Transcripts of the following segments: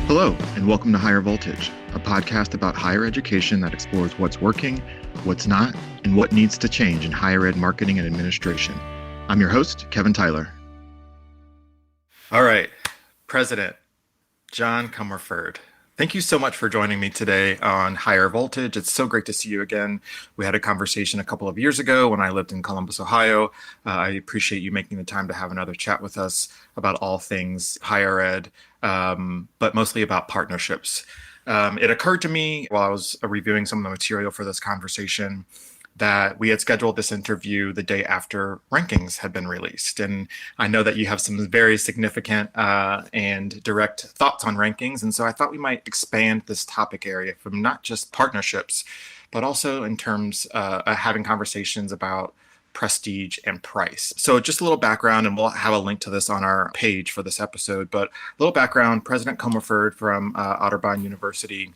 Hello, and welcome to Higher Voltage, a podcast about higher education that explores what's working, what's not, and what needs to change in higher ed marketing and administration. I'm your host, Kevin Tyler. All right, President John Comerford, thank you so much for joining me today on Higher Voltage. It's so great to see you again. We had a conversation a couple of years ago when I lived in Columbus, Ohio. I appreciate you making the time to have another chat with us about all things higher ed, but mostly about partnerships. It occurred to me while I was reviewing some of the material for this conversation that we had scheduled this interview the day after rankings had been released. And I know that you have some very significant and direct thoughts on rankings. And so I thought we might expand this topic area from not just partnerships, but also in terms of having conversations about prestige and price. So just a little background, and we'll have a link to this on our page for this episode, but a little background. President Comerford from Otterbein University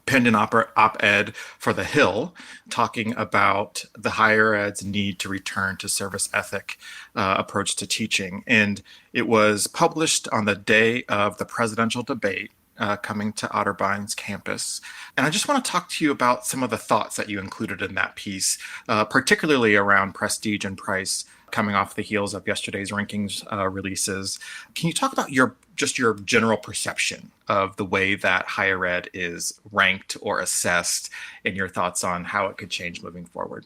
penned an op-ed for The Hill talking about the higher ed's need to return to service ethic approach to teaching. And it was published on the day of the presidential debate coming to Otterbein's campus. And I just want to talk to you about some of the thoughts that you included in that piece, particularly around prestige and price coming off the heels of yesterday's rankings releases. Can you talk about your general perception of the way that higher ed is ranked or assessed, and your thoughts on how it could change moving forward?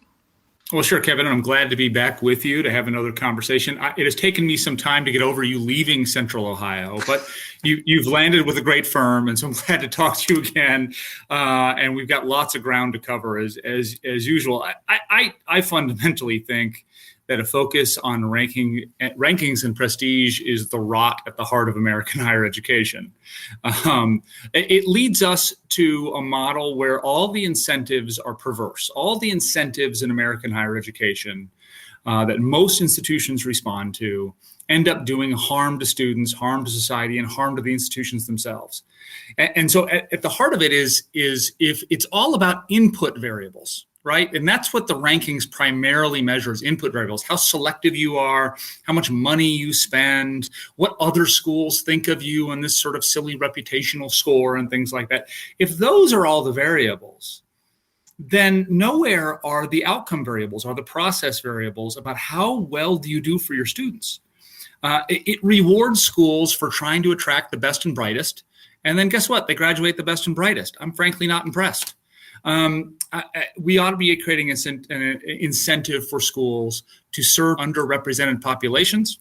Well, sure, Kevin. I'm glad to be back with you to have another conversation. It has taken me some time to get over you leaving Central Ohio, but you've landed with a great firm, and so I'm glad to talk to you again. And we've got lots of ground to cover as usual. I fundamentally think that a focus on rankings and prestige is the rot at the heart of American higher education. It leads us to a model where all the incentives are perverse. All the incentives in American higher education that most institutions respond to end up doing harm to students, harm to society, and harm to the institutions themselves. And so at the heart of it is if it's all about input variables, right? And that's what the rankings primarily measures, input variables, how selective you are, how much money you spend, what other schools think of you on this sort of silly reputational score and things like that. If those are all the variables, then nowhere are the outcome variables or the process variables about how well do you do for your students. It rewards schools for trying to attract the best and brightest. And then guess what? They graduate the best and brightest. I'm frankly not impressed. We ought to be creating an incentive for schools to serve underrepresented populations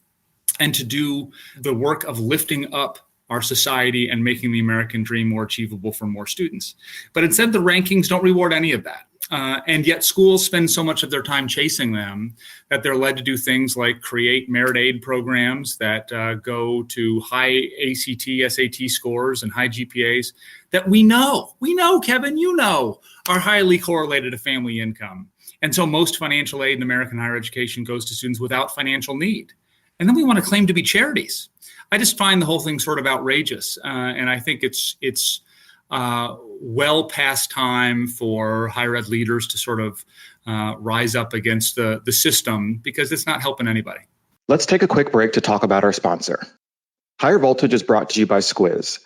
and to do the work of lifting up our society and making the American dream more achievable for more students. But instead, the rankings don't reward any of that. And yet schools spend so much of their time chasing them that they're led to do things like create merit aid programs that go to high ACT, SAT scores and high GPAs that we know, Kevin, are highly correlated to family income. And so most financial aid in American higher education goes to students without financial need. And then we want to claim to be charities. I just find the whole thing sort of outrageous. And I think it's well past time for higher ed leaders to sort of rise up against the system because it's not helping anybody. Let's take a quick break to talk about our sponsor. Higher Voltage is brought to you by Squiz.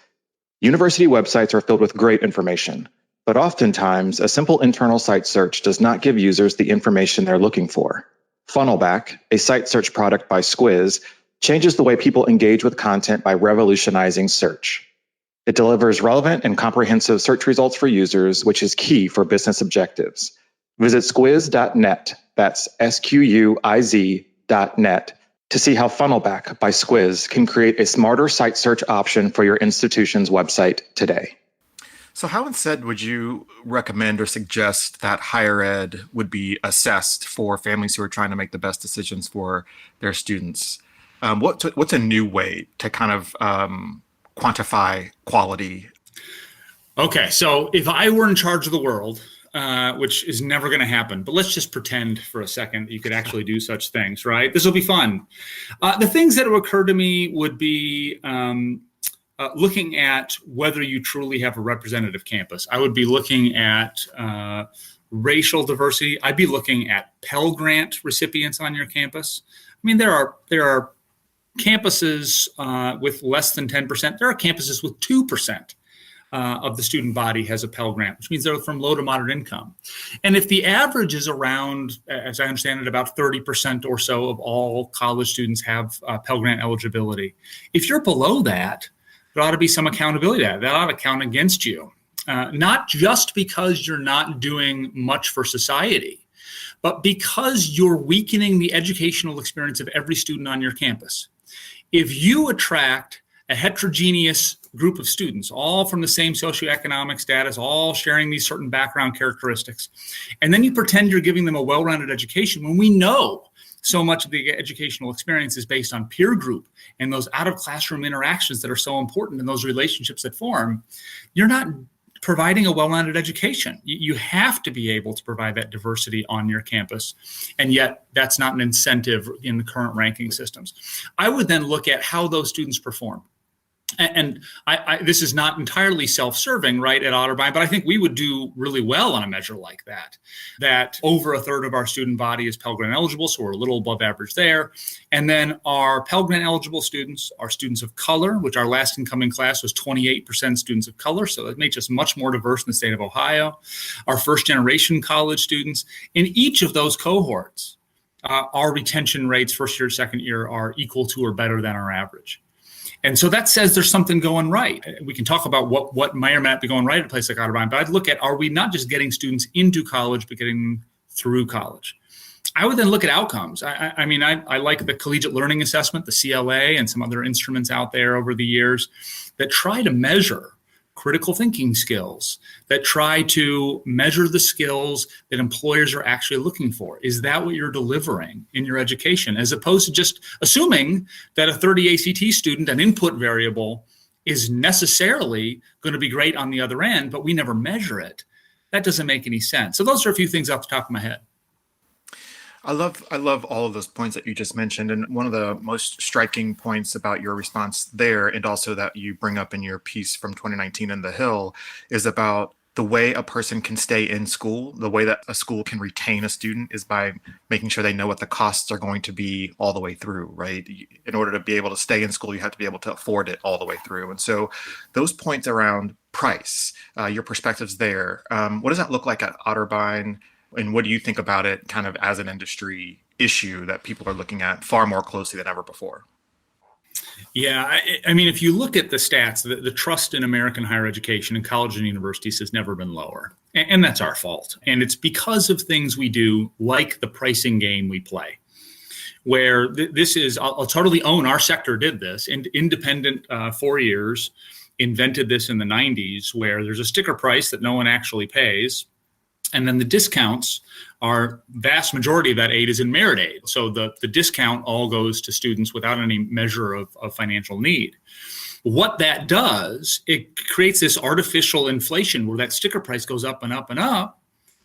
University websites are filled with great information, but oftentimes a simple internal site search does not give users the information they're looking for. Funnelback, a site search product by Squiz, changes the way people engage with content by revolutionizing search. It delivers relevant and comprehensive search results for users, which is key for business objectives. Visit squiz.net, that's SQUIZ.net, to see how Funnelback by Squiz can create a smarter site search option for your institution's website today. So how instead would you recommend or suggest that higher ed would be assessed for families who are trying to make the best decisions for their students? What's a new way to kind of quantify quality? Okay, so if I were in charge of the world, which is never going to happen, but let's just pretend for a second you could actually do such things, right? This will be fun. The things that would occur to me would be looking at whether you truly have a representative campus. I would be looking at racial diversity. I'd be looking at Pell Grant recipients on your campus. I mean, there are campuses with less than 10%. There are campuses with 2% of the student body has a Pell Grant, which means they're from low to moderate income. And if the average is around, as I understand it, about 30% or so of all college students have Pell Grant eligibility, if you're below that, there ought to be some accountability to that. That ought to count against you. Not just because you're not doing much for society, but because you're weakening the educational experience of every student on your campus. If you attract a heterogeneous group of students, all from the same socioeconomic status, all sharing these certain background characteristics, and then you pretend you're giving them a well-rounded education when we know so much of the educational experience is based on peer group and those out-of-classroom interactions that are so important and those relationships that form, you're not providing a well-rounded education. You have to be able to provide that diversity on your campus, and yet that's not an incentive in the current ranking systems. I would then look at how those students perform. And this is not entirely self-serving, right, at Otterbein, but I think we would do really well on a measure like that over a third of our student body is Pell Grant eligible, so we're a little above average there. And then our Pell Grant eligible students are students of color, which our last incoming class was 28% students of color, so that makes us much more diverse in the state of Ohio. Our first generation college students, in each of those cohorts, our retention rates first year, second year are equal to or better than our average. And so that says there's something going right. We can talk about what may or may not be going right at a place like Otterbein, but I'd look at, are we not just getting students into college, but getting them through college? I would then look at outcomes. I like the collegiate learning assessment, the CLA, and some other instruments out there over the years that try to measure critical thinking skills, that try to measure the skills that employers are actually looking for. Is that what you're delivering in your education? As opposed to just assuming that a 30 ACT student, an input variable, is necessarily going to be great on the other end, but we never measure it. That doesn't make any sense. So those are a few things off the top of my head. I love all of those points that you just mentioned. And one of the most striking points about your response there, and also that you bring up in your piece from 2019 in The Hill, is about the way a person can stay in school. The way that a school can retain a student is by making sure they know what the costs are going to be all the way through, right? In order to be able to stay in school, you have to be able to afford it all the way through. And so those points around price, your perspectives there, what does that look like at Otterbein? And what do you think about it kind of as an industry issue that people are looking at far more closely than ever before? Yeah, I mean, if you look at the stats, the trust in American higher education and colleges and universities has never been lower. And that's our fault. And it's because of things we do, like the pricing game we play, where this is, I'll totally own our sector did this. And independent 4 years invented this in the 90s, where there's a sticker price that no one actually pays. And then the discounts are, vast majority of that aid is in merit aid. So the discount all goes to students without any measure of financial need. What that does, it creates this artificial inflation where that sticker price goes up and up and up,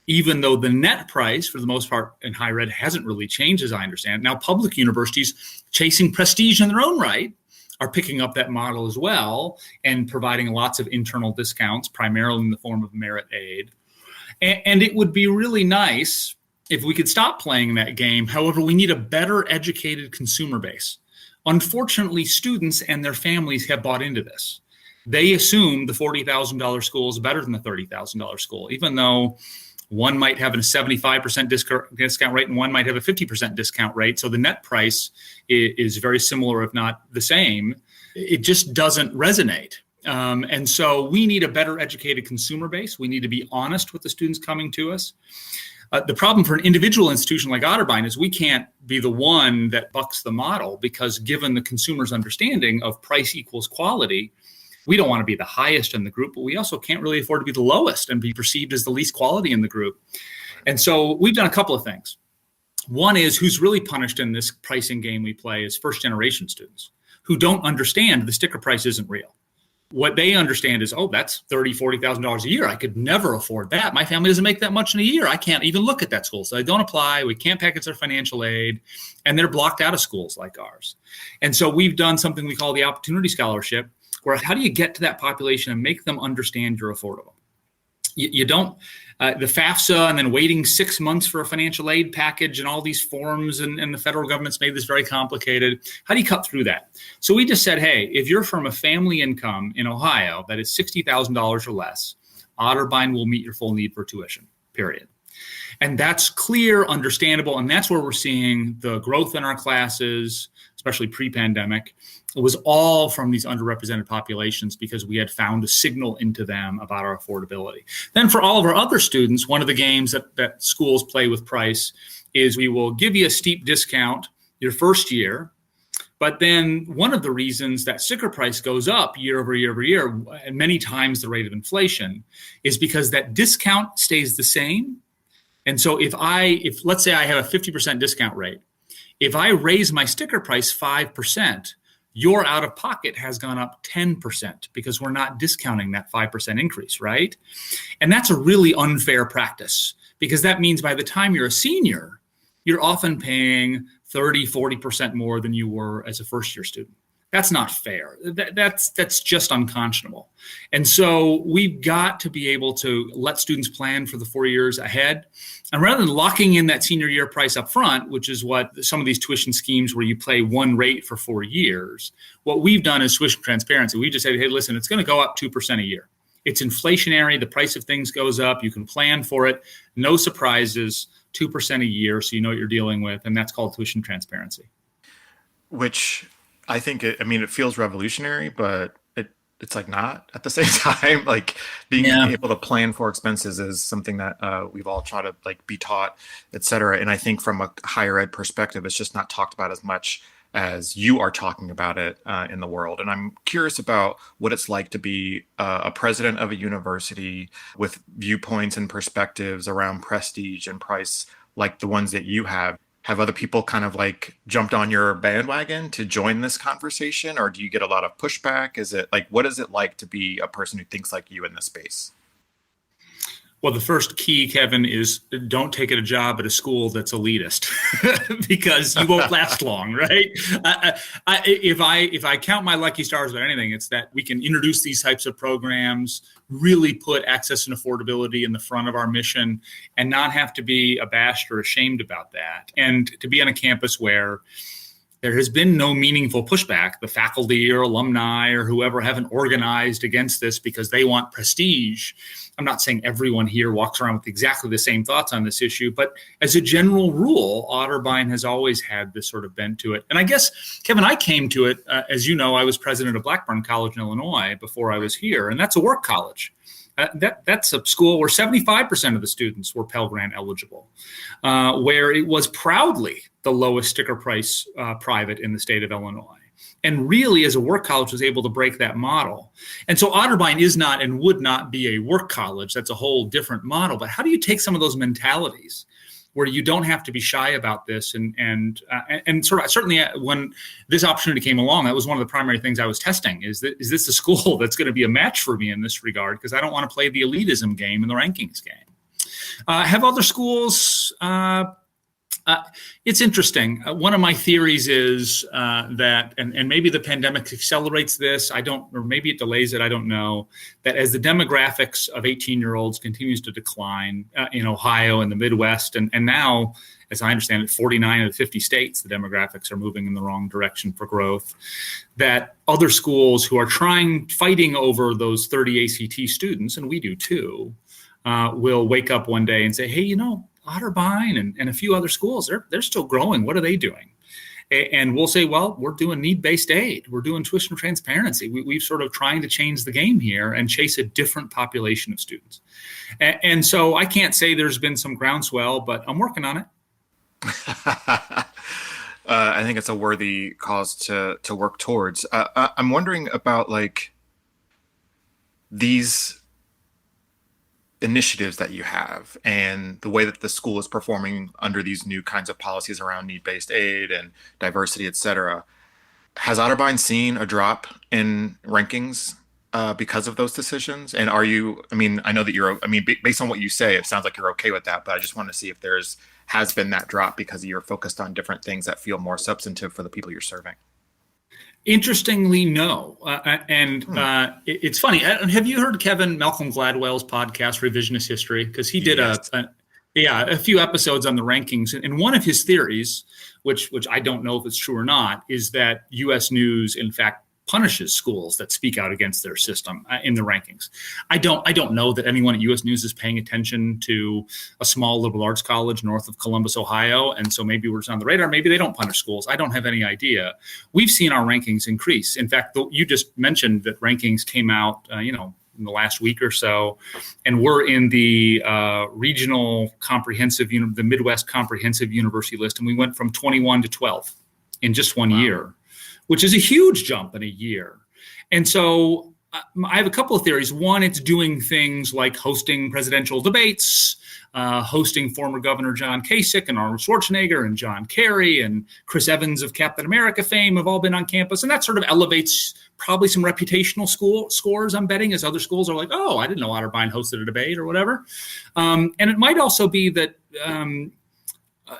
even though the net price, for the most part, in higher ed hasn't really changed, as I understand. Now, public universities chasing prestige in their own right are picking up that model as well and providing lots of internal discounts, primarily in the form of merit aid. And it would be really nice if we could stop playing that game. However, we need a better educated consumer base. Unfortunately, students and their families have bought into this. They assume the $40,000 school is better than the $30,000 school, even though one might have a 75% discount rate and one might have a 50% discount rate. So the net price is very similar, if not the same. It just doesn't resonate. And so we need a better educated consumer base. We need to be honest with the students coming to us. The problem for an individual institution like Otterbein is we can't be the one that bucks the model, because given the consumer's understanding of price equals quality, we don't want to be the highest in the group, but we also can't really afford to be the lowest and be perceived as the least quality in the group. And so we've done a couple of things. One is, who's really punished in this pricing game we play is first generation students who don't understand the sticker price isn't real. What they understand is, oh, that's $30,000, $40,000 a year. I could never afford that. My family doesn't make that much in a year. I can't even look at that school. So they don't apply. We can't package their financial aid. And they're blocked out of schools like ours. And so we've done something we call the Opportunity Scholarship, where how do you get to that population and make them understand you're affordable? You don't, the FAFSA and then waiting 6 months for a financial aid package and all these forms, and the federal government's made this very complicated. How do you cut through that? So we just said, hey, if you're from a family income in Ohio that is $60,000 or less, Otterbein will meet your full need for tuition, period. And that's clear, understandable, and that's where we're seeing the growth in our classes, especially pre-pandemic. It was all from these underrepresented populations because we had found a signal into them about our affordability. Then for all of our other students, one of the games that schools play with price is we will give you a steep discount your first year, but then one of the reasons that sticker price goes up year over year over year, and many times the rate of inflation, is because that discount stays the same. And so if let's say I have a 50% discount rate, if I raise my sticker price 5%, your out of pocket has gone up 10% because we're not discounting that 5% increase, right? And that's a really unfair practice because that means by the time you're a senior, you're often paying 30, 40% more than you were as a first year student. That's not fair. That's just unconscionable. And so we've got to be able to let students plan for the 4 years ahead. And rather than locking in that senior year price up front, which is what some of these tuition schemes where you pay one rate for 4 years, what we've done is tuition transparency. We just said, hey, listen, it's going to go up 2% a year. It's inflationary. The price of things goes up. You can plan for it. No surprises, 2% a year. So you know what you're dealing with. And that's called tuition transparency. Which I think it feels revolutionary, but it's like not at the same time. Like being able to plan for expenses is something that we've all tried to like be taught, et cetera. And I think from a higher ed perspective, it's just not talked about as much as you are talking about it in the world. And I'm curious about what it's like to be a president of a university with viewpoints and perspectives around prestige and price like the ones that you have. Have other people kind of like jumped on your bandwagon to join this conversation, or do you get a lot of pushback? Is it like, what is it like to be a person who thinks like you in this space? Well, the first key, Kevin, is don't take a job at a school that's elitist because you won't last long, right? If I count my lucky stars about anything, it's that we can introduce these types of programs, really put access and affordability in the front of our mission, and not have to be abashed or ashamed about that. And to be on a campus where there has been no meaningful pushback. The faculty or alumni or whoever haven't organized against this because they want prestige. I'm not saying everyone here walks around with exactly the same thoughts on this issue, but as a general rule, Otterbein has always had this sort of bent to it. And I guess, Kevin, I came to it, as you know, I was president of Blackburn College in Illinois before I was here, and that's a work college. That's a school where 75% of the students were Pell Grant eligible, where it was proudly the lowest sticker price private in the state of Illinois. And really, as a work college, was able to break that model. And so Otterbein is not and would not be a work college. That's a whole different model. But how do you take some of those mentalities where you don't have to be shy about this? And certainly when this opportunity came along, that was one of the primary things I was testing. Is this a school that's going to be a match for me in this regard? Because I don't want to play the elitism game and the rankings game. Have other schools... it's interesting. One of my theories is that, and maybe the pandemic accelerates this, or maybe it delays it, I don't know, that as the demographics of 18-year-olds continues to decline in Ohio and the Midwest, and now, as I understand it, 49 of the 50 states, the demographics are moving in the wrong direction for growth, that other schools who are fighting over those 30 ACT students, and we do too, will wake up one day and say, hey, Otterbein and a few other schools, they're still growing. What are they doing? And we'll say, well, we're doing need-based aid. We're doing tuition transparency. We've sort of trying to change the game here and chase a different population of students. And so I can't say there's been some groundswell, but I'm working on it. I think it's a worthy cause to work towards. I'm wondering about like these initiatives that you have and the way that the school is performing under these new kinds of policies around need-based aid and diversity, et cetera. Has Otterbein seen a drop in rankings because of those decisions? And I know that based on what you say, it sounds like you're okay with that, but I just want to see if has been that drop because you're focused on different things that feel more substantive for the people you're serving. Interestingly, no. It's funny. Have you heard Kevin Malcolm Gladwell's podcast, Revisionist History? Because he did a few episodes on the rankings. And one of his theories, which I don't know if it's true or not, is that U.S. News, in fact, punishes schools that speak out against their system in the rankings. I don't know that anyone at U.S. News is paying attention to a small liberal arts college north of Columbus, Ohio, and so maybe we're just on the radar. Maybe they don't punish schools. I don't have any idea. We've seen our rankings increase. In fact, you just mentioned that rankings came out, in the last week or so, and we're in the regional comprehensive, the Midwest comprehensive university list, and we went from 21 to 12 in just 1 year, which is a huge jump in a year. And so I have a couple of theories. One, it's doing things like hosting presidential debates, hosting former Governor John Kasich and Arnold Schwarzenegger and John Kerry and Chris Evans of Captain America fame have all been on campus. And that sort of elevates probably some reputational scores, I'm betting, as other schools are like, oh, I didn't know Otterbein hosted a debate or whatever. And it might also be that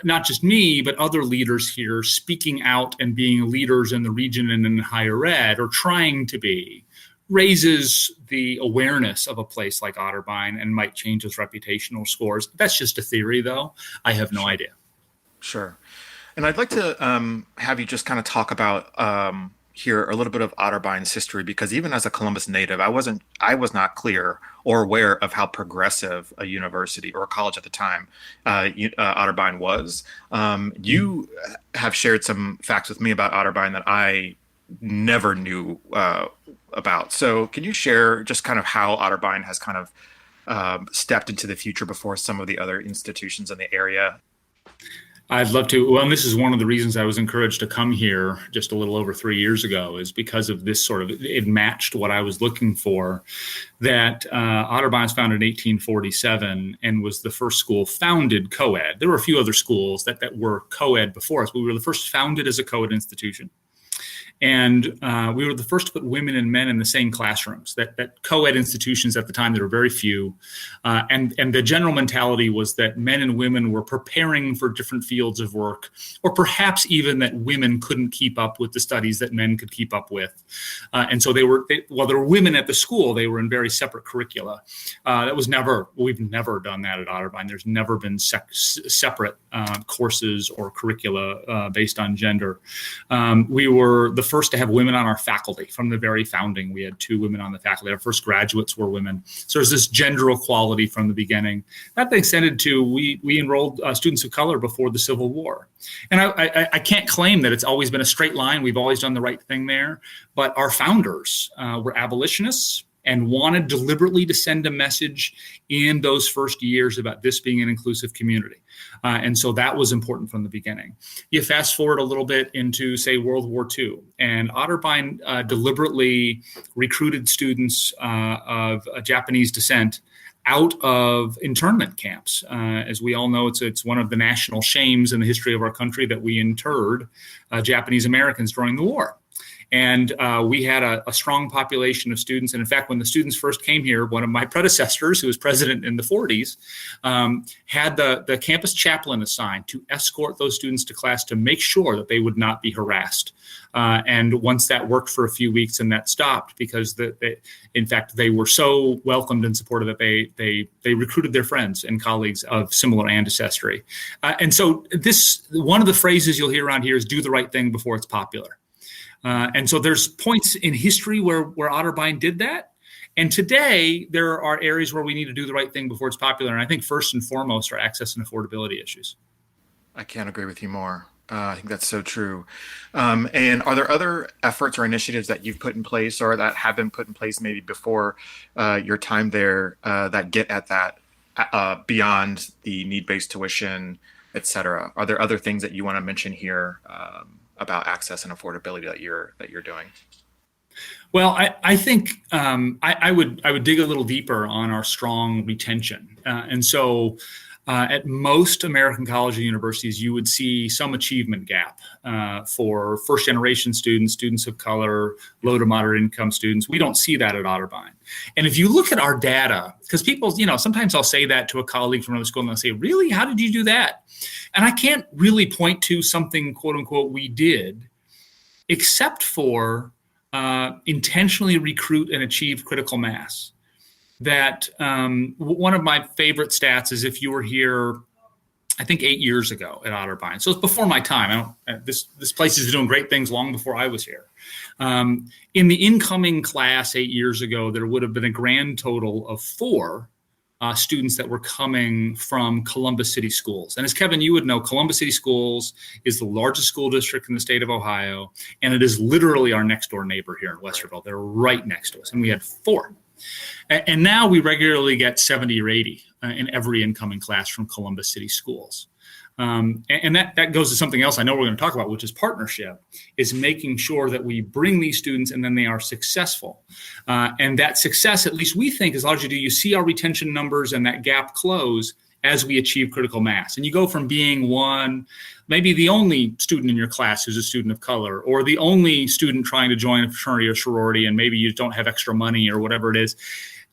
not just me, but other leaders here speaking out and being leaders in the region and in higher ed, or trying to be, raises the awareness of a place like Otterbein and might change its reputational scores. That's just a theory, though. I have no idea. Sure. And I'd like to have you just kind of talk about here a little bit of Otterbein's history, because even as a Columbus native, I was not clear or aware of how progressive a university or a college at the time Otterbein was. You have shared some facts with me about Otterbein that I never knew about. So can you share just kind of how Otterbein has kind of stepped into the future before some of the other institutions in the area? I'd love to. Well, and this is one of the reasons I was encouraged to come here just a little over 3 years ago, is because of this sort of, it matched what I was looking for. That Otterbein was founded in 1847 and was the first school founded co-ed. There were a few other schools that were co-ed before us, but we were the first founded as a co-ed institution. And we were the first to put women and men in the same classrooms. That co-ed institutions at the time, there were very few. And the general mentality was that men and women were preparing for different fields of work, or perhaps even that women couldn't keep up with the studies that men could keep up with. And so while there were women at the school, they were in very separate curricula. We've never done that at Otterbein. There's never been separate courses or curricula based on gender. We were the first to have women on our faculty from the very founding. We had 2 women on the faculty. Our first graduates were women. So there's this gender equality from the beginning. That extended to we enrolled students of color before the Civil War. And I can't claim that it's always been a straight line. We've always done the right thing there. But our founders were abolitionists and wanted deliberately to send a message in those first years about this being an inclusive community. And so that was important from the beginning. You fast forward a little bit into, say, World War II, and Otterbein deliberately recruited students of Japanese descent out of internment camps. As we all know, it's one of the national shames in the history of our country that we interred Japanese Americans during the war. And we had a strong population of students. And in fact, when the students first came here, one of my predecessors, who was president in the 40s, had the campus chaplain assigned to escort those students to class to make sure that they would not be harassed. And once that worked for a few weeks, and that stopped because in fact, they were so welcomed and supported that they recruited their friends and colleagues of similar ancestry. And so one of the phrases you'll hear around here is do the right thing before it's popular. And so there's points in history where Otterbein did that. And today, there are areas where we need to do the right thing before it's popular. And I think first and foremost are access and affordability issues. I can't agree with you more. I think that's so true. And are there other efforts or initiatives that you've put in place or that have been put in place maybe before your time there that get at that beyond the need-based tuition, et cetera? Are there other things that you want to mention here about access and affordability that you're doing? Well, I think I would dig a little deeper on our strong retention. And so at most American colleges and universities, you would see some achievement gap for first generation students of color, low to moderate income students. We don't see that at Otterbein. And if you look at our data, because people, sometimes I'll say that to a colleague from another school and they'll say, really, how did you do that? And I can't really point to something, quote unquote, we did. except for intentionally recruit and achieve critical mass. That one of my favorite stats is if you were here, I think 8 years ago at Otterbein. So it's before my time. This place is doing great things long before I was here. In the incoming class 8 years ago, there would have been a grand total of 4 students that were coming from Columbus City Schools. And as Kevin, you would know, Columbus City Schools is the largest school district in the state of Ohio, and it is literally our next door neighbor here in Westerville. They're right next to us, and we had 4. And now we regularly get 70 or 80 in every incoming class from Columbus City Schools. And that goes to something else I know we're going to talk about, which is partnership, is making sure that we bring these students and then they are successful. And that success, at least we think, as long as you see our retention numbers and that gap close as we achieve critical mass. And you go from being one, maybe the only student in your class who's a student of color, or the only student trying to join a fraternity or sorority, and maybe you don't have extra money or whatever it is,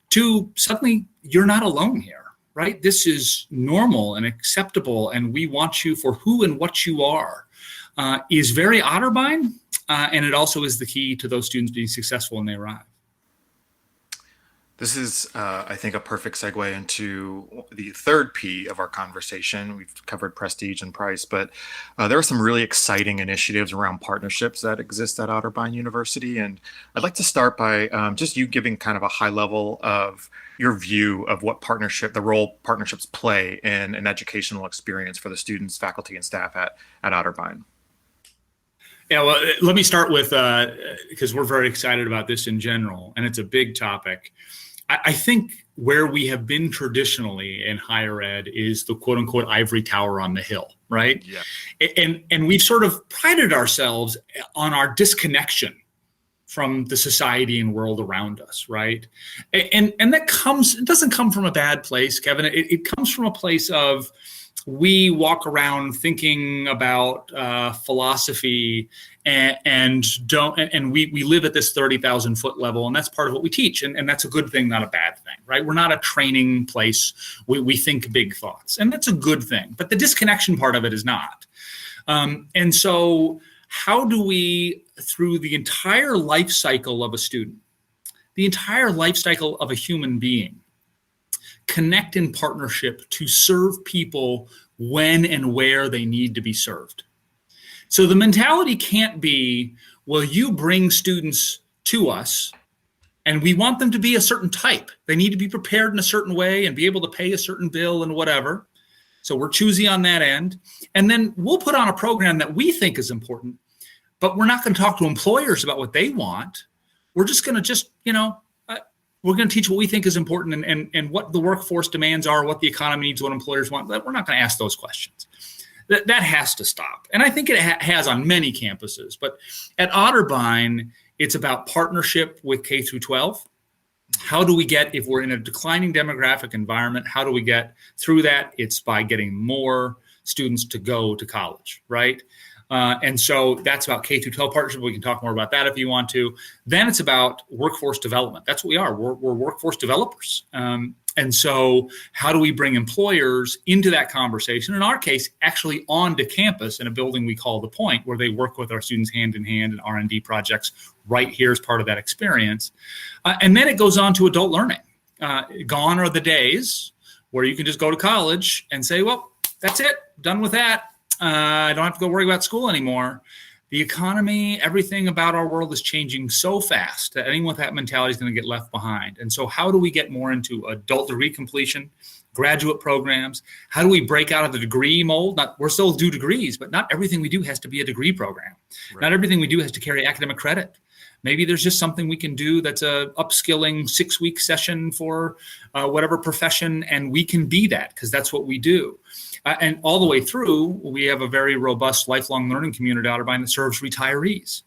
to suddenly you're not alone here. Right? This is normal and acceptable, and we want you for who and what you are, is very Otterbein, and it also is the key to those students being successful when they arrive. This is, I think, a perfect segue into the third P of our conversation. We've covered prestige and price, but there are some really exciting initiatives around partnerships that exist at Otterbein University. And I'd like to start by just you giving kind of a high level of your view of what the role partnerships play in an educational experience for the students, faculty, and staff at Otterbein. Yeah, well, let me start with, because we're very excited about this in general, and it's a big topic. I think where we have been traditionally in higher ed is the quote unquote ivory tower on the hill, right? Yeah. And we've sort of prided ourselves on our disconnection from the society and world around us, right? And it doesn't come from a bad place, Kevin. It comes from a place of, we walk around thinking about philosophy and we live at this 30,000 foot level, and that's part of what we teach, and that's a good thing, not a bad thing, right? We're not a training place. We think big thoughts, and that's a good thing, but the disconnection part of it is not. And so how do we, through the entire life cycle of a student, the entire life cycle of a human being, connect in partnership to serve people when and where they need to be served? So the mentality can't be, well, you bring students to us and we want them to be a certain type. They need to be prepared in a certain way and be able to pay a certain bill and whatever. So we're choosy on that end. And then we'll put on a program that we think is important, but we're not going to talk to employers about what they want. We're just going to we're going to teach what we think is important and what the workforce demands are, what the economy needs, what employers want. We're not going to ask those questions. That has to stop. And I think it has on many campuses. But at Otterbein, it's about partnership with K through 12. How do we get, if we're in a declining demographic environment, how do we get through that? It's by getting more students to go to college, right? And so that's about K through 12 partnership. We can talk more about that if you want to. Then it's about workforce development. That's what we are. We're workforce developers. And so how do we bring employers into that conversation? In our case, actually onto campus in a building we call The Point, where they work with our students hand in hand in R&D projects right here as part of that experience. And then it goes on to adult learning. Gone are the days where you can just go to college and say, well, that's it, done with that. I don't have to go worry about school anymore. The economy, everything about our world is changing so fast that anyone with that mentality is going to get left behind. And so how do we get more into adult degree completion, graduate programs? How do we break out of the degree mold? We're still do degrees, but not everything we do has to be a degree program. Right. Not everything we do has to carry academic credit. Maybe there's just something we can do that's a upskilling 6-week session for whatever profession, and we can be that because that's what we do. And all the way through, we have a very robust lifelong learning community at Otterbein that serves retirees.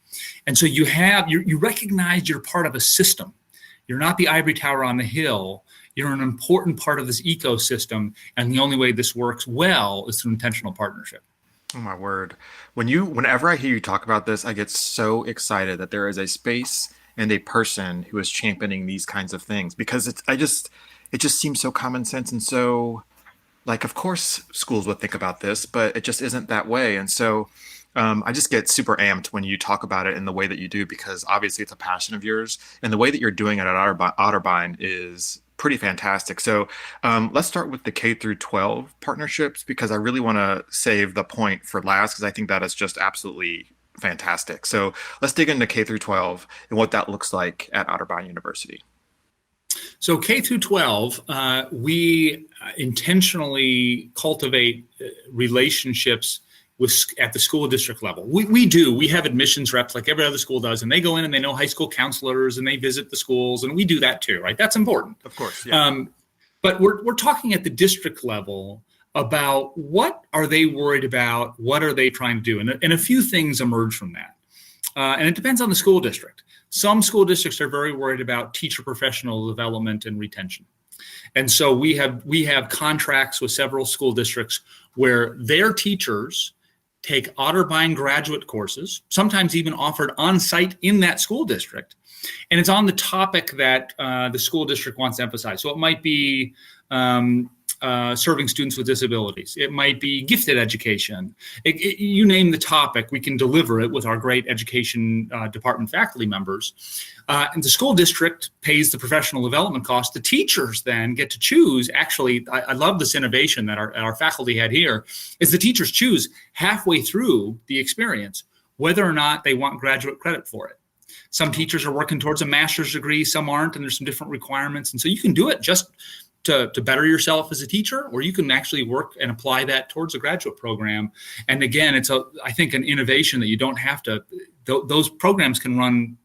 And so you recognize you're part of a system. You're not the ivory tower on the hill. You're an important part of this ecosystem. And the only way this works well is through intentional partnership. Oh my word. Whenever I hear you talk about this, I get so excited that there is a space and a person who is championing these kinds of things, because it just seems so common sense and so, like, of course schools would think about this, but it just isn't that way. And so I just get super amped when you talk about it in the way that you do, because obviously it's a passion of yours, and the way that you're doing it at Otterbein is pretty fantastic. So let's start with the K through 12 partnerships, because I really want to save the point for last, because I think that is just absolutely fantastic. So let's dig into K through 12 and what that looks like at Otterbein University. So K through 12, we intentionally cultivate relationships at the school district level. We have admissions reps like every other school does, and they go in and they know high school counselors and they visit the schools, and we do that too, right? That's important. Of course, yeah. But we're talking at the district level about what are they worried about, what are they trying to do, and a few things emerge from that. And it depends on the school district. Some school districts are very worried about teacher professional development and retention. And so we have contracts with several school districts where their teachers take Otterbein graduate courses, sometimes even offered on site in that school district. And it's on the topic that the school district wants to emphasize. So it might be serving students with disabilities. It might be gifted education. You name the topic, we can deliver it with our great education department faculty members. And the school district pays the professional development cost. The teachers then get to choose. Actually, I love this innovation that our faculty had here, is the teachers choose halfway through the experience whether or not they want graduate credit for it. Some teachers are working towards a master's degree, some aren't, and there's some different requirements. And so you can do it just to better yourself as a teacher, or you can actually work and apply that towards a graduate program. And again, it's I think an innovation that you don't have to, those programs can run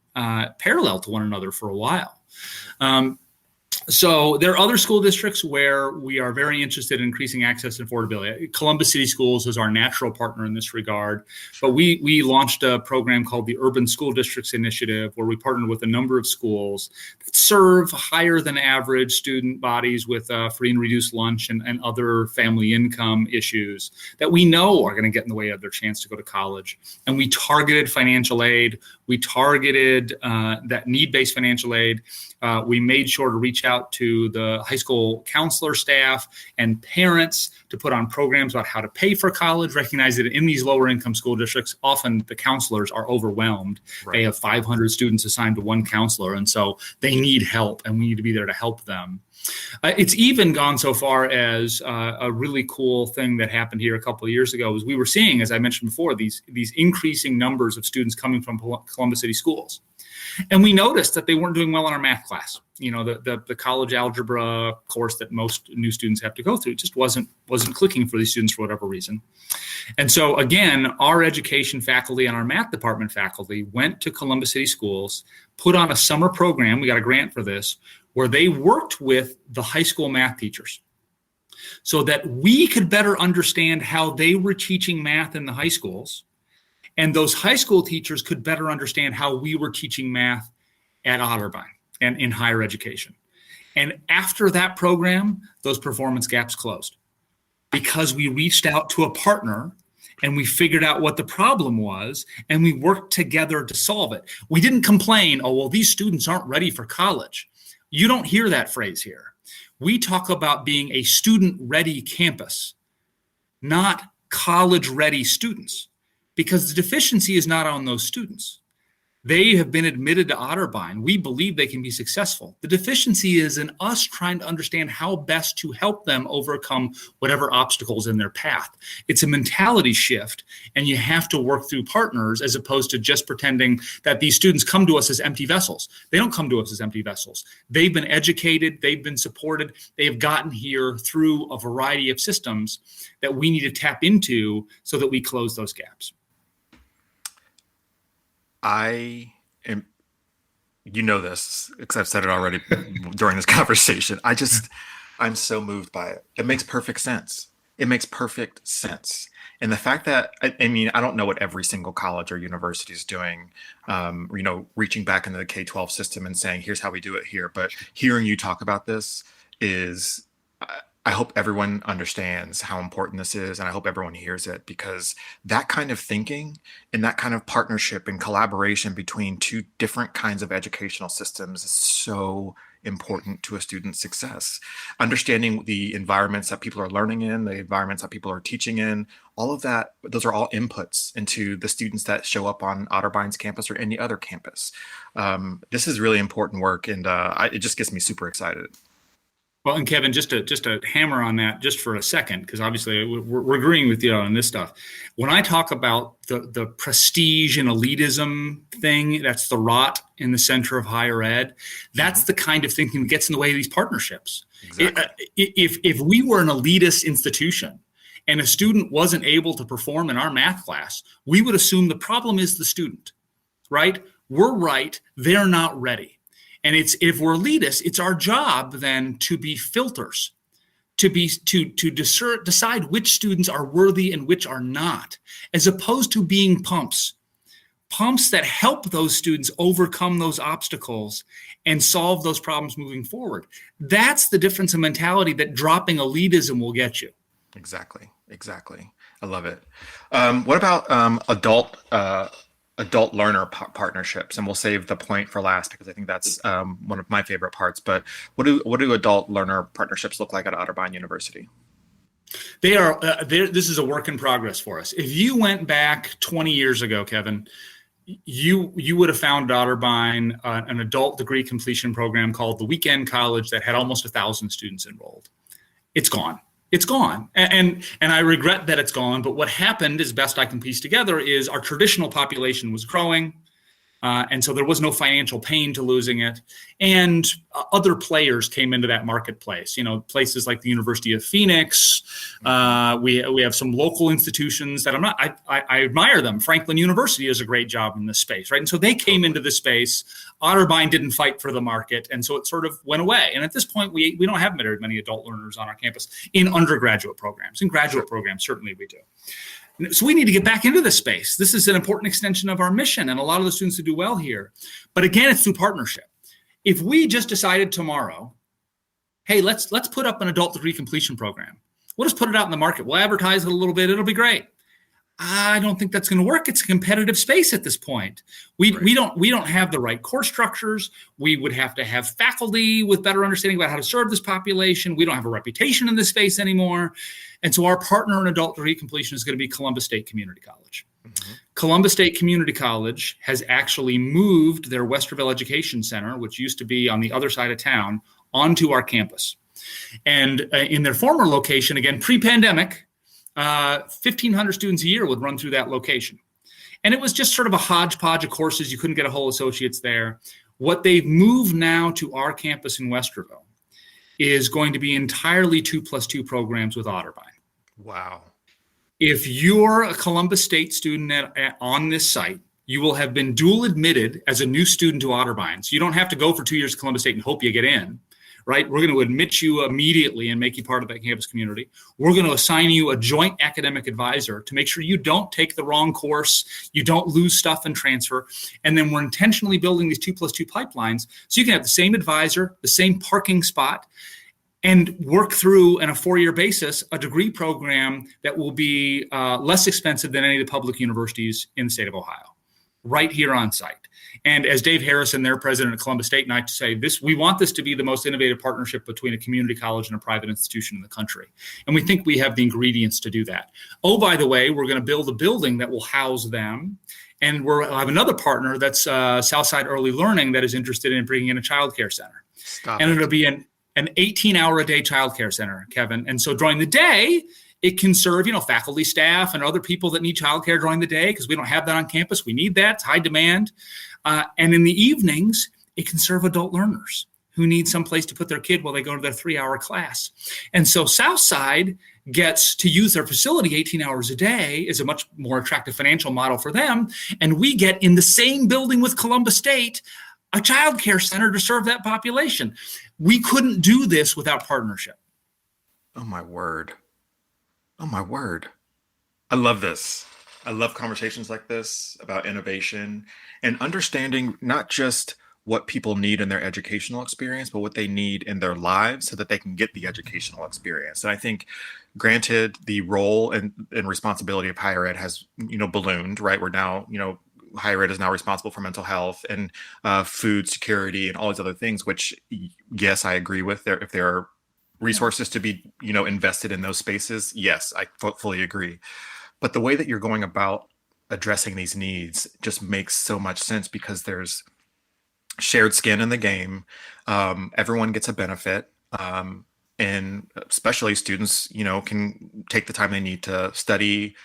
parallel to one another for a while. So there are other school districts where we are very interested in increasing access and affordability. Columbus City Schools is our natural partner in this regard, but we launched a program called the Urban School Districts Initiative, where we partnered with a number of schools that serve higher than average student bodies with free and reduced lunch and other family income issues that we know are going to get in the way of their chance to go to college. And we targeted financial aid. We targeted that need-based financial aid. We made sure to reach out to the high school counselor staff and parents to put on programs about how to pay for college, recognize that in these lower income school districts, often the counselors are overwhelmed. Right. They have 500 students assigned to one counselor, and so they need help, and we need to be there to help them. It's even gone so far as a really cool thing that happened here a couple of years ago is we were seeing, as I mentioned before, these increasing numbers of students coming from Columbus City schools. And we noticed that they weren't doing well in our math class. You know, the college algebra course that most new students have to go through just wasn't clicking for these students for whatever reason. And so again, our education faculty and our math department faculty went to Columbus City schools, put on a summer program, we got a grant for this, where they worked with the high school math teachers so that we could better understand how they were teaching math in the high schools. And those high school teachers could better understand how we were teaching math at Otterbein and in higher education. And after that program, those performance gaps closed because we reached out to a partner and we figured out what the problem was and we worked together to solve it. We didn't complain, oh, well, these students aren't ready for college. You don't hear that phrase here. We talk about being a student-ready campus, not college-ready students. Because the deficiency is not on those students. They have been admitted to Otterbein. We believe they can be successful. The deficiency is in us trying to understand how best to help them overcome whatever obstacles in their path. It's a mentality shift, and you have to work through partners as opposed to just pretending that these students come to us as empty vessels. They don't come to us as empty vessels. They've been educated, they've been supported, they have gotten here through a variety of systems that we need to tap into so that we close those gaps. I am, you know this, because I've said it already during this conversation. I'm so moved by it. It makes perfect sense. It makes perfect sense. And the fact that, I mean, I don't know what every single college or university is doing, reaching back into the K-12 system and saying, here's how we do it here. But hearing you talk about this is, I hope everyone understands how important this is, and I hope everyone hears it, because that kind of thinking and that kind of partnership and collaboration between two different kinds of educational systems is so important to a student's success. Understanding the environments that people are learning in, the environments that people are teaching in, all of that, those are all inputs into the students that show up on Otterbein's campus or any other campus. This is really important work, and it just gets me super excited. Well, and Kevin, just to hammer on that just for a second, because obviously we're agreeing with you on this stuff. When I talk about the prestige and elitism thing, that's the rot in the center of higher ed. That's the kind of thinking that gets in the way of these partnerships. Exactly. If we were an elitist institution and a student wasn't able to perform in our math class, we would assume the problem is the student, right? We're right. They're not ready. And if we're elitists, it's our job then to be filters, to decide which students are worthy and which are not, as opposed to being pumps that help those students overcome those obstacles and solve those problems moving forward. That's the difference in mentality that dropping elitism will get you. Exactly. I love it. What about adult learner partnerships? And we'll save the point for last because I think that's one of my favorite parts. But what do adult learner partnerships look like at Otterbein University? They are. This is a work in progress for us. If you went back 20 years ago, Kevin, you would have found at Otterbein an adult degree completion program called the Weekend College that had almost 1,000 students enrolled. It's gone. It's gone. And I regret that it's gone. But what happened, as best I can piece together, is our traditional population was growing. And so there was no financial pain to losing it. And other players came into that marketplace, places like the University of Phoenix. We have some local institutions that I admire them. Franklin University does a great job in this space, right? And so they came into the space. Otterbein didn't fight for the market. And so it sort of went away. And at this point, we don't have very many adult learners on our campus in undergraduate programs. In graduate programs, certainly we do. So we need to get back into this space. This is an important extension of our mission and a lot of the students who do well here. But again, it's through partnership. If we just decided tomorrow, hey, let's put up an adult degree completion program. We'll just put it out in the market. We'll advertise it a little bit. It'll be great. I don't think that's going to work. It's a competitive space at this point. We don't have the right course structures. We would have to have faculty with better understanding about how to serve this population. We don't have a reputation in this space anymore. And so our partner in adult degree completion is going to be Columbus State Community College. Mm-hmm. Columbus State Community College has actually moved their Westerville Education Center, which used to be on the other side of town, onto our campus. And in their former location, again, pre-pandemic, 1,500 students a year would run through that location. And it was just sort of a hodgepodge of courses. You couldn't get a whole associate's there. What they've moved now to our campus in Westerville is going to be entirely 2+2 programs with Otterbein. Wow. If you're a Columbus State student on this site, you will have been dual admitted as a new student to Otterbein. So you don't have to go for 2 years to Columbus State and hope you get in. Right? We're going to admit you immediately and make you part of that campus community. We're going to assign you a joint academic advisor to make sure you don't take the wrong course, you don't lose stuff and transfer. And then we're intentionally building these 2+2 pipelines so you can have the same advisor, the same parking spot, and work through on a 4-year basis a degree program that will be less expensive than any of the public universities in the state of Ohio, right here on site. And as Dave Harrison, their president of Columbus State, and I say, we want this to be the most innovative partnership between a community college and a private institution in the country. And we think we have the ingredients to do that. Oh, by the way, we're going to build a building that will house them. And we'll have another partner that's Southside Early Learning that is interested in bringing in a childcare center. It'll be an 18-hour-a-day childcare center, Kevin. And so during the day, it can serve, faculty, staff, and other people that need childcare during the day because we don't have that on campus. We need that. It's high demand. And in the evenings, it can serve adult learners who need some place to put their kid while they go to their 3-hour class. And so Southside gets to use their facility 18 hours a day is a much more attractive financial model for them. And we get in the same building with Columbus State, a childcare center to serve that population. We couldn't do this without partnership. Oh, my word. I love this. I love conversations like this about innovation and understanding not just what people need in their educational experience, but what they need in their lives so that they can get the educational experience. And I think, granted, the role and responsibility of higher ed has, ballooned, right? We're now, higher ed is now responsible for mental health and food security and all these other things, which, yes, I agree with. If there are resources to be, invested in those spaces, yes, I fully agree. But the way that you're going about addressing these needs just makes so much sense, because there's shared skin in the game. Everyone gets a benefit. And especially students, can take the time they need to study,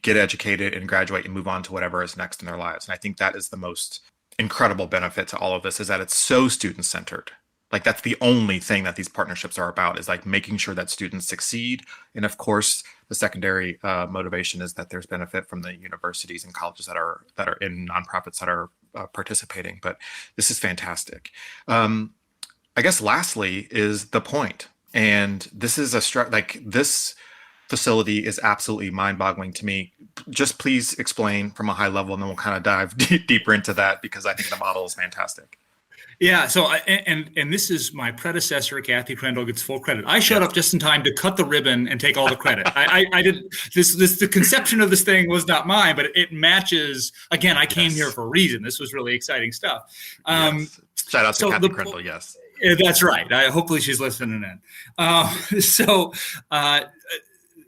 get educated, and graduate and move on to whatever is next in their lives. And I think that is the most incredible benefit to all of this, is that it's so student-centered. Like, that's the only thing that these partnerships are about, is like making sure that students succeed. And of course, the secondary motivation is that there's benefit from the universities and colleges that are in nonprofits that are participating. But this is fantastic. I guess lastly is the point. And this is this facility is absolutely mind-boggling to me. Just please explain from a high level, and then we'll kind of dive deeper into that, because I think the model is fantastic. Yeah. So, and this is my predecessor, Kathy Crandall, gets full credit. I showed up just in time to cut the ribbon and take all the credit. I did this. The conception of this thing was not mine, but it matches. Again, I came here for a reason. This was really exciting stuff. Yes. Shout out to Kathy Crandall. Yes. That's right. Hopefully she's listening in.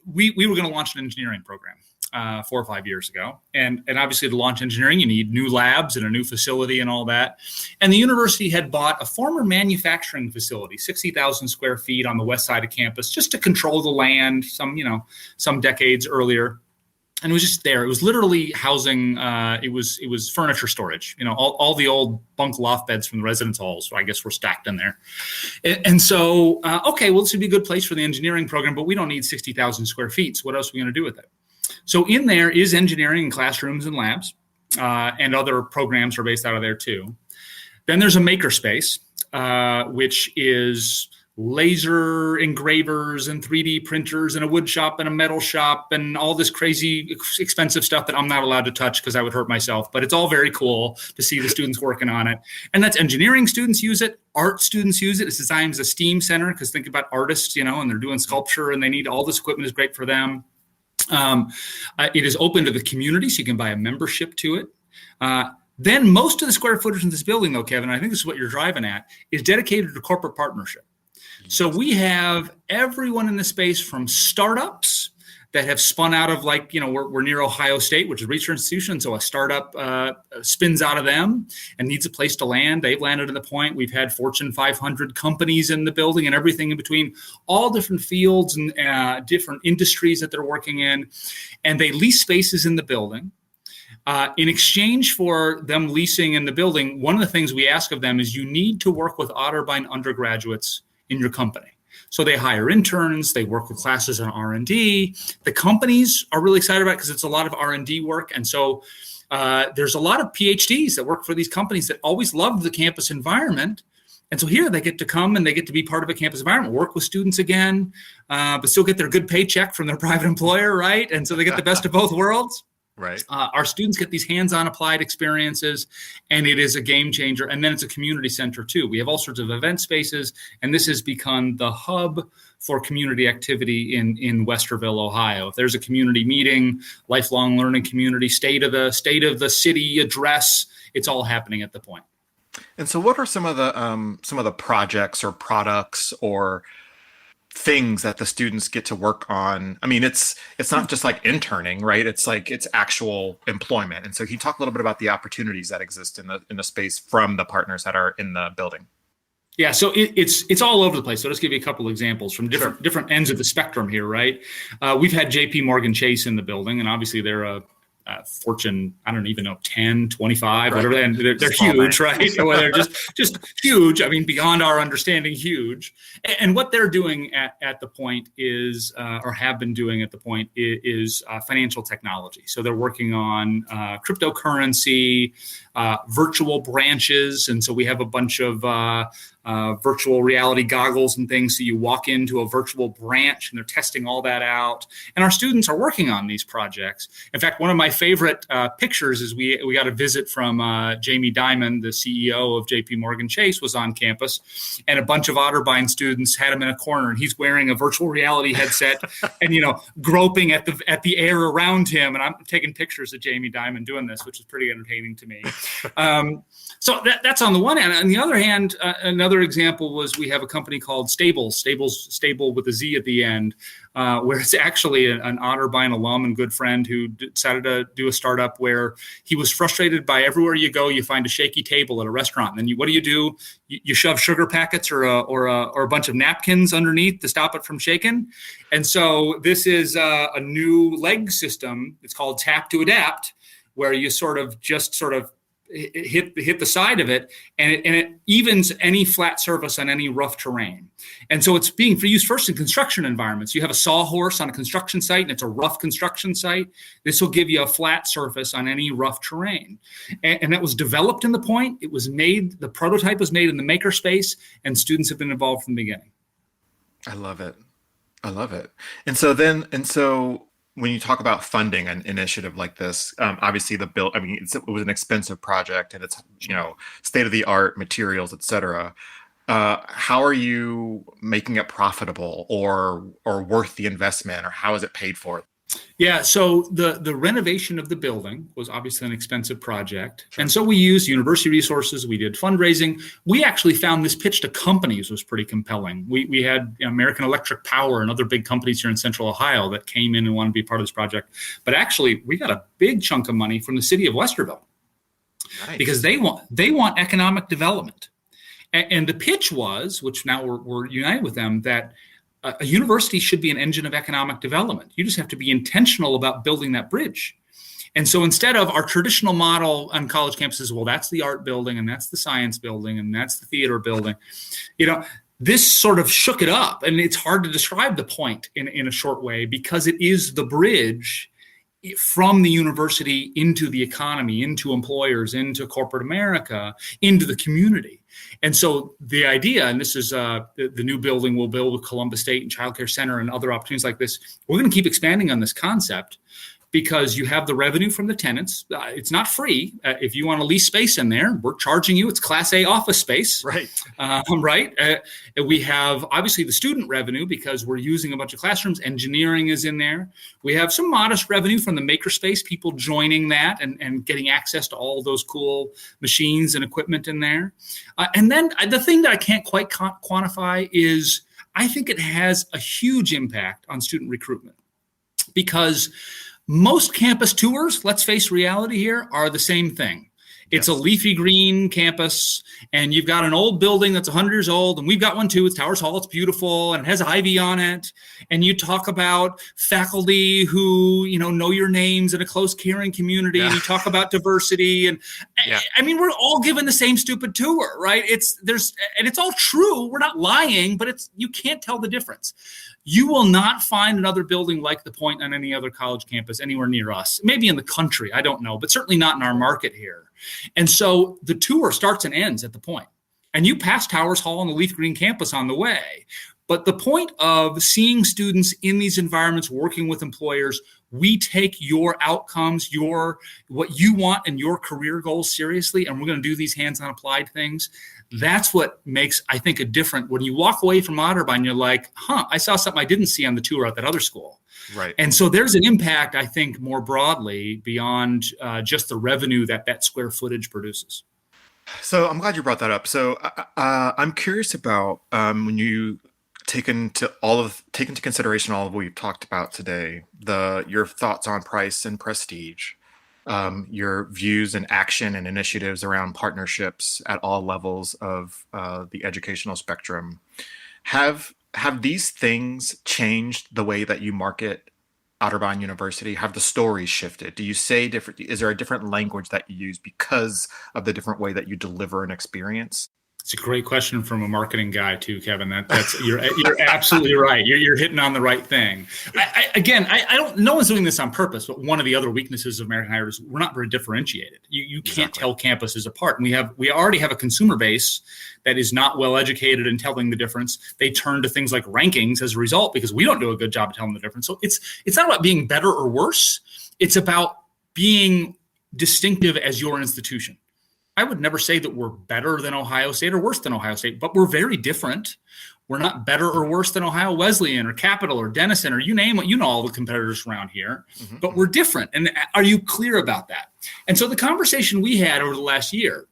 We were going to launch an engineering program 4 or 5 years ago. And obviously to launch engineering, you need new labs and a new facility and all that. And the university had bought a former manufacturing facility, 60,000 square feet on the west side of campus, just to control the land some decades earlier. And it was just there. It was literally housing. It was furniture storage. All the old bunk loft beds from the residence halls, I guess, were stacked in there. And so, okay, well, this would be a good place for the engineering program, but we don't need 60,000 square feet. So what else are we going to do with it? So in there is engineering and classrooms and labs, and other programs are based out of there too. Then there's a makerspace, which is laser engravers and 3D printers and a wood shop and a metal shop and all this crazy expensive stuff that I'm not allowed to touch because I would hurt myself. But it's all very cool to see the students working on it. And that's engineering students use it. Art students use it. It's designed as a STEAM center, because think about artists, and they're doing sculpture and they need all this equipment is great for them. It is open to the community, so you can buy a membership to it. Then most of the square footage in this building, though, Kevin, I think this is what you're driving at, is dedicated to corporate partnership. So we have everyone in the space from startups that have spun out of, we're near Ohio State, which is a research institution. So a startup spins out of them and needs a place to land. They've landed at the point. We've had Fortune 500 companies in the building and everything in between, all different fields and different industries that they're working in. And they lease spaces in the building. In exchange for them leasing in the building, one of the things we ask of them is you need to work with Otterbein undergraduates in your company. So they hire interns, they work with classes on R&D. The companies are really excited about it because it's a lot of R&D work. And so there's a lot of PhDs that work for these companies that always loved the campus environment. And so here they get to come and they get to be part of a campus environment, work with students again, but still get their good paycheck from their private employer, right? And so they get the best of both worlds. Right. Our students get these hands-on applied experiences, and it is a game changer. And then it's a community center too. We have all sorts of event spaces, and this has become the hub for community activity in Westerville, Ohio. If there's a community meeting, lifelong learning community, state of the city address, it's all happening at the point. And so, what are some of the projects or products or things that the students get to work on? I mean, it's not just like interning, right? It's actual employment. And so can you talk a little bit about the opportunities that exist in the space from the partners that are in the building? Yeah, so it's all over the place. So let's give you a couple examples from different ends of the spectrum here, right? We've had JP Morgan Chase in the building, and obviously they're a Fortune, I don't even know, 10, 25, right, whatever, and they're huge, right? Well, they're just huge. I mean, beyond our understanding, huge. And what they're doing at the point is, or have been doing at the point, is financial technology. So they're working on cryptocurrency, virtual branches, and so we have a bunch of virtual reality goggles and things. So you walk into a virtual branch and they're testing all that out. And our students are working on these projects. In fact, one of my favorite pictures is we got a visit from Jamie Dimon, the CEO of JP Morgan Chase, was on campus, and a bunch of Otterbein students had him in a corner, and he's wearing a virtual reality headset and groping at the air around him, and I'm taking pictures of Jamie Dimon doing this, which is pretty entertaining to me. So that's on the one hand. On the other hand, another example was we have a company called Stable with a Z at the end, where it's actually an Otterbein alum and good friend who decided to do a startup where he was frustrated by everywhere you go, you find a shaky table at a restaurant. And then what do? You shove sugar packets or a bunch of napkins underneath to stop it from shaking. And so this is a new leg system. It's called Tap to Adapt, where you sort of hit the side of it, and it evens any flat surface on any rough terrain. And so it's being used first in construction environments. You have a sawhorse on a construction site, and it's a rough construction site. This will give you a flat surface on any rough terrain. And that was developed in the Point. It was made, the prototype was made in the makerspace, and students have been involved from the beginning. I love it. And so when you talk about funding an initiative like this, obviously it was an expensive project, and it's state of the art materials, et cetera. How are you making it profitable or worth the investment, or how is it paid for? Yeah, so the renovation of the building was obviously an expensive project. Sure. And so we used university resources. We did fundraising. We actually found this pitch to companies was pretty compelling. We had American Electric Power and other big companies here in Central Ohio that came in and wanted to be part of this project. But actually, we got a big chunk of money from the city of Westerville. Nice. Because they want economic development. And the pitch was, which now we're united with them, that a university should be an engine of economic development. You just have to be intentional about building that bridge. And so instead of our traditional model on college campuses, well, that's the art building, and that's the science building, and that's the theater building, this sort of shook it up. And it's hard to describe the Point in a short way, because it is the bridge from the university into the economy, into employers, into corporate America, into the community. And so the idea, and this is the new building we'll build with Columbus State and Child Care Center and other opportunities like this, we're going to keep expanding on this concept, because you have the revenue from the tenants. It's not free. If you want to lease space in there, we're charging you. It's Class A office space. Right. Right. We have obviously the student revenue, because we're using a bunch of classrooms. Engineering is in there. We have some modest revenue from the makerspace, people joining that and getting access to all those cool machines and equipment in there. And then the thing that I can't quite quantify is I think it has a huge impact on student recruitment, because most campus tours, let's face reality here, are the same thing. It's a leafy green campus, and you've got an old building that's 100 years old, and we've got one too. It's Towers Hall. It's beautiful, and it has ivy on it. And you talk about faculty who know your names in a close, caring community, and you talk about diversity. And I mean, we're all given the same stupid tour, right? It's all true. We're not lying, but you can't tell the difference. You will not find another building like the Point on any other college campus anywhere near us. Maybe in the country, I don't know, but certainly not in our market here. And so the tour starts and ends at the Point. And you pass Towers Hall and the Leaf Green campus on the way. But the point of seeing students in these environments, working with employers, we take your outcomes, what you want and your career goals seriously, and we're going to do these hands-on applied things. That's what makes, I think, a difference. When you walk away from Otterbein, you're like, I saw something I didn't see on the tour at that other school. Right. And so there's an impact, I think, more broadly beyond just the revenue that square footage produces. So I'm glad you brought that up. So I'm curious about when you take into consideration all of what we've talked about today, your thoughts on price and prestige, your views and action and initiatives around partnerships at all levels of the educational spectrum. Have these things changed the way that you market Otterbein University? Have the stories shifted? Do you say different? Is there a different language that you use because of the different way that you deliver an experience? It's a great question from a marketing guy too, Kevin. You're absolutely right. You're hitting on the right thing. I don't. No one's doing this on purpose. But one of the other weaknesses of American Higher is we're not very differentiated. You can't tell campuses apart. And we already have a consumer base that is not well educated in telling the difference. They turn to things like rankings as a result because we don't do a good job of telling the difference. So it's not about being better or worse. It's about being distinctive as your institution. I would never say that we're better than Ohio State or worse than Ohio State, but we're very different. We're not better or worse than Ohio Wesleyan or Capital or Denison or you name it. You know all the competitors around here, but we're different. And are you clear about that? And so the conversation we had over the last year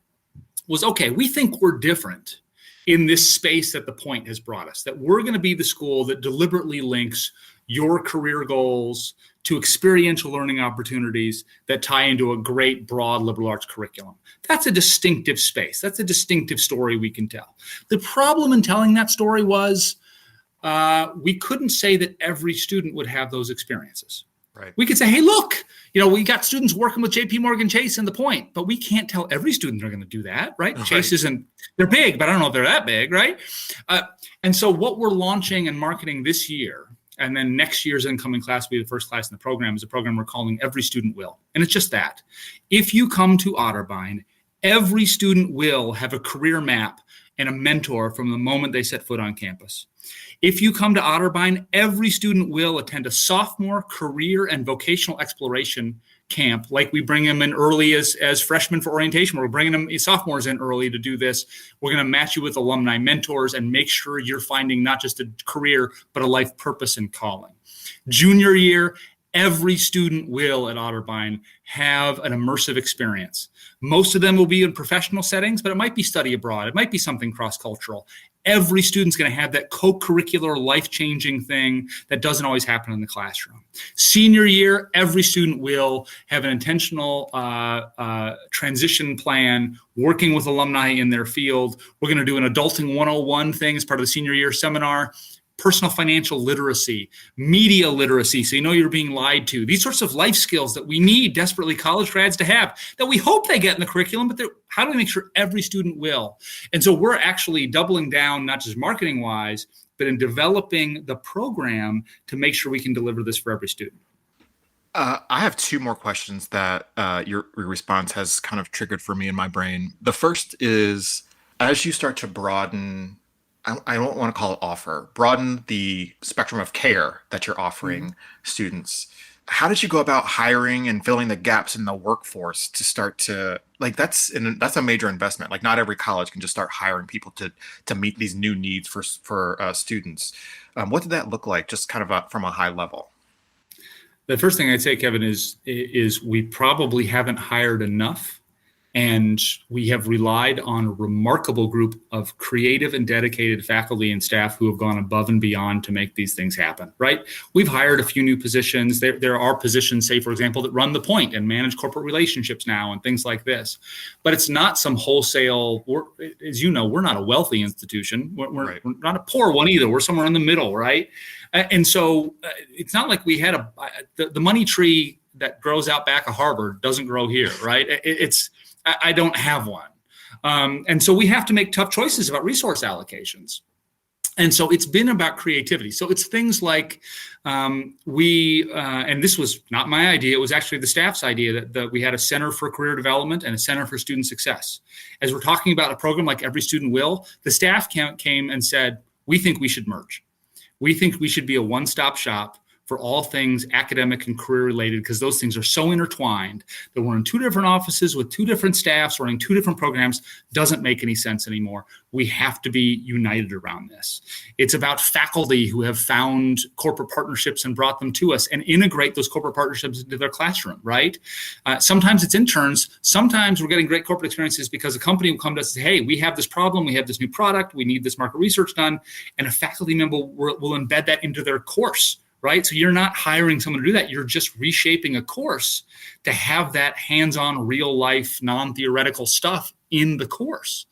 was, okay, we think we're different in this space that the point has brought us, that we're going to be the school that deliberately links your career goals to experiential learning opportunities that tie into a great broad liberal arts curriculum. That's a distinctive space. That's a distinctive story we can tell. The problem in telling that story was we couldn't say that every student would have those experiences. Right. We could say, hey, look, we got students working with JP Morgan Chase in the point, but we can't tell every student they're going to do that, right? Chase isn't, they're big, but I don't know if they're that big, right? And so what we're launching and marketing this year, and then next year's incoming class will be the first class in the program, is a program we're calling Every Student Will. And it's just that. If you come to Otterbein, every student will have a career map and a mentor from the moment they set foot on campus. If you come to Otterbein, every student will attend a sophomore career and vocational exploration camp, like we bring them in early as freshmen for orientation. We're bringing them sophomores in early to do this. We're going to match you with alumni mentors and make sure you're finding not just a career, but a life purpose and calling. Junior year, every student will at Otterbein have an immersive experience. Most of them will be in professional settings, but it might be study abroad. It might be something cross-cultural. Every student's going to have that co-curricular, life-changing thing that doesn't always happen in the classroom. Senior year, every student will have an intentional transition plan, working with alumni in their field. We're going to do an Adulting 101 thing as part of the senior year seminar. Personal financial literacy, media literacy, so you're being lied to. These sorts of life skills that we need desperately college grads to have, that we hope they get in the curriculum, but how do we make sure every student will? And so we're actually doubling down, not just marketing-wise, but in developing the program to make sure we can deliver this for every student. I have two more questions that your response has kind of triggered for me in my brain. The first is, as you start to broaden, I don't want to call it broaden the spectrum of care that you're offering students. How did you go about hiring and filling the gaps in the workforce to start to, that's a major investment. Not every college can just start hiring people to meet these new needs for students. What did that look like, just kind of from a high level? The first thing I'd say, Kevin, is we probably haven't hired enough. And we have relied on a remarkable group of creative and dedicated faculty and staff who have gone above and beyond to make these things happen, right? We've hired a few new positions. There are positions, say, for example, that run the point and manage corporate relationships now and things like this. But it's not some wholesale, as you know, we're not a wealthy institution. We're not a poor one either. We're somewhere in the middle, right? And so it's not like we had the money tree that grows out back of Harvard doesn't grow here, right? I don't have one. And so we have to make tough choices about resource allocations. And so it's been about creativity. So it's things like and this was not my idea, it was actually the staff's idea that we had a Center for Career Development and a Center for Student Success. As we're talking about a program like Every Student Will, the staff came and said, we think we should merge. We think we should be a one-stop shop for all things academic and career related, because those things are so intertwined that we're in two different offices with two different staffs running two different programs doesn't make any sense anymore. We have to be united around this. It's about faculty who have found corporate partnerships and brought them to us and integrate those corporate partnerships into their classroom, right? Sometimes it's interns. Sometimes we're getting great corporate experiences because a company will come to us and say, hey, we have this problem. We have this new product. We need this market research done. And a faculty member will embed that into their course. Right? So you're not hiring someone to do that. You're just reshaping a course to have that hands-on, real-life, non-theoretical stuff in the course.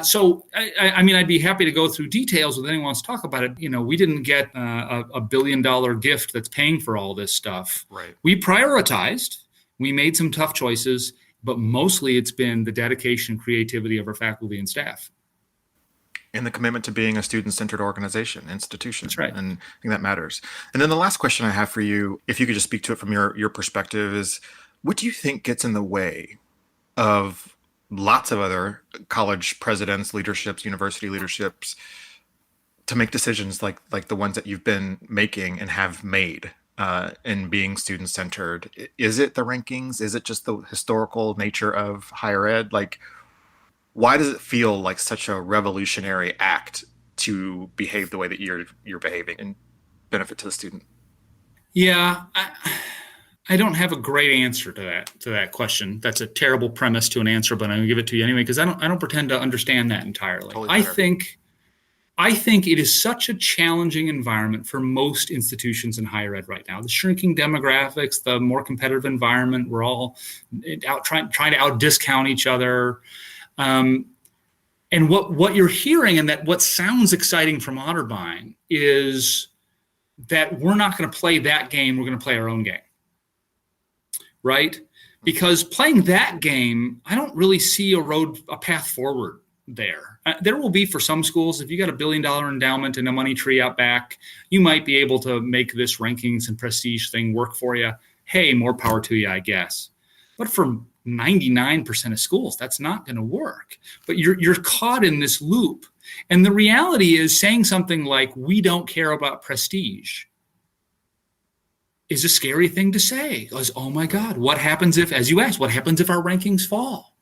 So I'd be happy to go through details with anyone who wants to talk about it. We didn't get a $1 billion gift that's paying for all this stuff. Right. We prioritized. We made some tough choices, but mostly it's been the dedication and creativity of our faculty and staff. And the commitment to being a student-centered institution. That's right. And I think that matters. And then the last question I have for you, if you could just speak to it from your perspective, is what do you think gets in the way of lots of other college presidents, leaderships, university leaderships to make decisions like the ones that you've been making and have made and being student-centered? Is it the rankings? Is it just the historical nature of higher ed? Like, why does it feel like such a revolutionary act to behave the way that you're behaving and benefit to the student? Yeah, I don't have a great answer to that question. That's a terrible premise to an answer, but I'm gonna give it to you anyway because I don't pretend to understand that entirely. Totally I think it is such a challenging environment for most institutions in higher ed right now. The shrinking demographics, the more competitive environment, we're all out trying to out discount each other. And what you're hearing and that what sounds exciting from Otterbein is that we're not going to play that game. We're going to play our own game, right? Because playing that game, I don't really see a path forward there. There will be for some schools, if you got $1 billion endowment and a money tree out back, you might be able to make this rankings and prestige thing work for you. Hey, more power to you, I guess. But for 99% of schools, that's not going to work. But you're caught in this loop. And the reality is saying something like, we don't care about prestige is a scary thing to say. Because, oh my God, what happens if, as you asked, what happens if our rankings fall?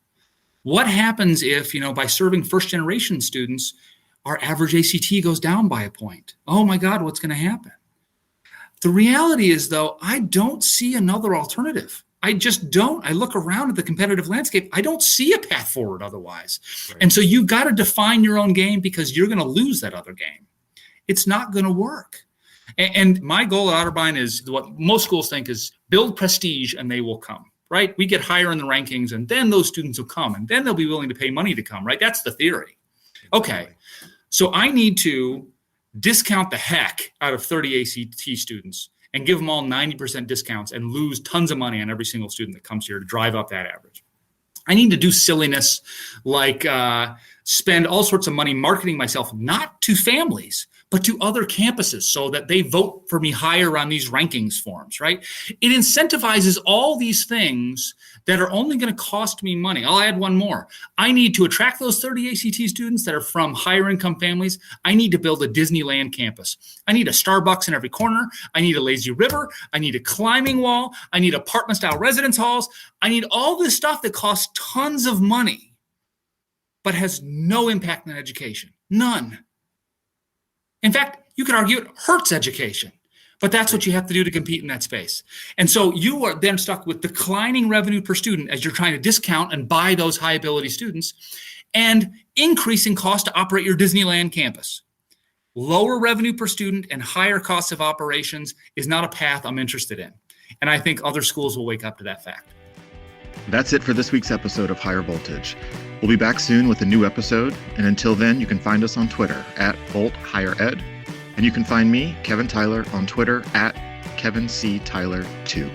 What happens if, by serving first generation students, our average ACT goes down by a point? Oh my God, what's going to happen? The reality is, though, I don't see another alternative. I just don't. I look around at the competitive landscape. I don't see a path forward otherwise. Right. And so you've got to define your own game because you're going to lose that other game. It's not going to work. And my goal at Otterbein is what most schools think is build prestige and they will come, right? We get higher in the rankings and then those students will come and then they'll be willing to pay money to come, right? That's the theory. Okay, so I need to discount the heck out of 30 ACT students and give them all 90% discounts and lose tons of money on every single student that comes here to drive up that average. I need to do silliness like spend all sorts of money marketing myself, not to families, but to other campuses so that they vote for me higher on these rankings forms, right? It incentivizes all these things that are only going to cost me money. I'll add one more. I need to attract those 30 ACT students that are from higher income families. I need to build a Disneyland campus. I need a Starbucks in every corner. I need a lazy river. I need a climbing wall. I need apartment style residence halls. I need all this stuff that costs tons of money, but has no impact on education. None. In fact, you could argue it hurts education, but that's what you have to do to compete in that space. And so you are then stuck with declining revenue per student as you're trying to discount and buy those high ability students and increasing cost to operate your Disneyland campus. Lower revenue per student and higher costs of operations is not a path I'm interested in. And I think other schools will wake up to that fact. That's it for this week's episode of Higher Voltage. We'll be back soon with a new episode, and until then, you can find us on Twitter at VoltHigherEd, and you can find me, Kevin Tyler, on Twitter at KevinCTyler2.